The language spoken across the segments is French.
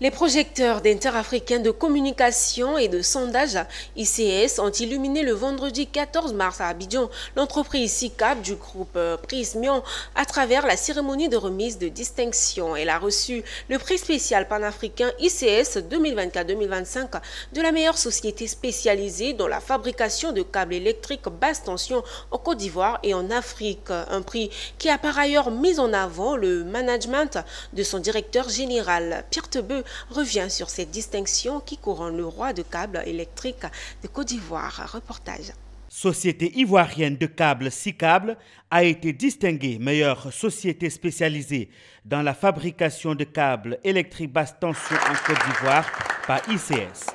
Les projecteurs d'Interafricain de communication et de sondage ICS ont illuminé le vendredi 14 mars à Abidjan l'entreprise SICAP du groupe Prismion à travers la cérémonie de remise de distinction. Elle a reçu le prix spécial panafricain ICS 2024-2025 de la meilleure société spécialisée dans la fabrication de câbles électriques basse tension en Côte d'Ivoire et en Afrique. Un prix qui a par ailleurs mis en avant le management de son directeur général. Pierre Tebeu revient sur cette distinction qui couronne le roi de câbles électriques de Côte d'Ivoire. Reportage. Société ivoirienne de câbles SICAB a été distinguée meilleure société spécialisée dans la fabrication de câbles électriques basse tension en Côte d'Ivoire par ICS.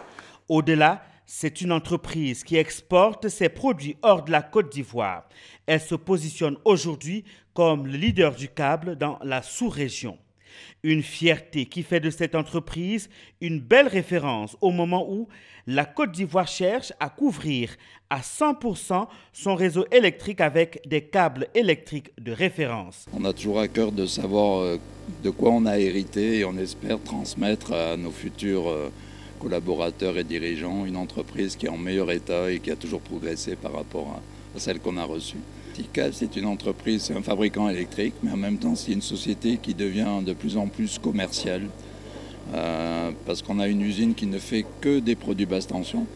Au-delà, c'est une entreprise qui exporte ses produits hors de la Côte d'Ivoire. Elle se positionne aujourd'hui comme le leader du câble dans la sous-région. Une fierté qui fait de cette entreprise une belle référence au moment où la Côte d'Ivoire cherche à couvrir à 100% son réseau électrique avec des câbles électriques de référence. On a toujours à cœur de savoir de quoi on a hérité et on espère transmettre à nos futurs collaborateurs et dirigeants une entreprise qui est en meilleur état et qui a toujours progressé par rapport à celle qu'on a reçue. SICAB, c'est une entreprise, c'est un fabricant électrique, mais en même temps c'est une société qui devient de plus en plus commerciale parce qu'on a une usine qui ne fait que des produits basse tension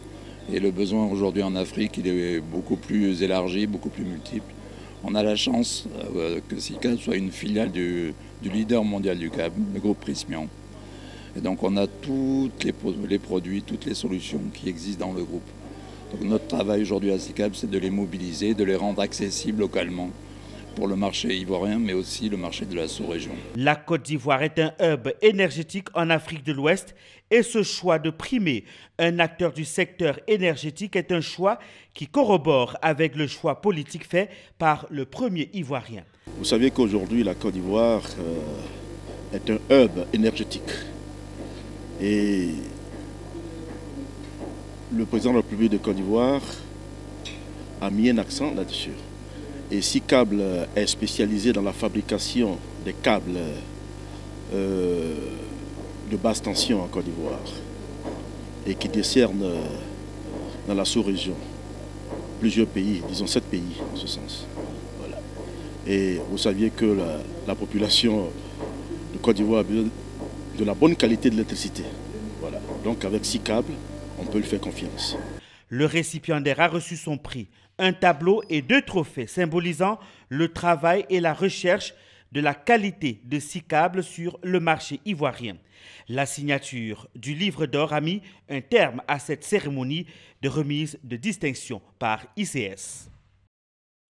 et le besoin aujourd'hui en Afrique il est beaucoup plus élargi, beaucoup plus multiple. On a la chance que SICAB soit une filiale du leader mondial du câble, le groupe Prismion. Et donc on a tous les produits, toutes les solutions qui existent dans le groupe. Donc notre travail aujourd'hui à SICAB, c'est de les mobiliser, de les rendre accessibles localement pour le marché ivoirien, mais aussi le marché de la sous-région. La Côte d'Ivoire est un hub énergétique en Afrique de l'Ouest et ce choix de primer un acteur du secteur énergétique est un choix qui corrobore avec le choix politique fait par le premier Ivoirien. Vous savez qu'aujourd'hui, la Côte d'Ivoire est un hub énergétique. Et le président de la République de Côte d'Ivoire a mis un accent là-dessus. Et SICAB est spécialisé dans la fabrication des câbles de basse tension en Côte d'Ivoire et qui décernent dans la sous-région plusieurs pays, disons 7 pays en ce sens. Voilà. Et vous saviez que la population de Côte d'Ivoire a besoin de la bonne qualité de l'électricité. Voilà. Donc avec SICAB, on peut lui faire confiance. Le récipiendaire a reçu son prix, un tableau et 2 trophées symbolisant le travail et la recherche de la qualité de SICAB sur le marché ivoirien. La signature du livre d'or a mis un terme à cette cérémonie de remise de distinction par ICS.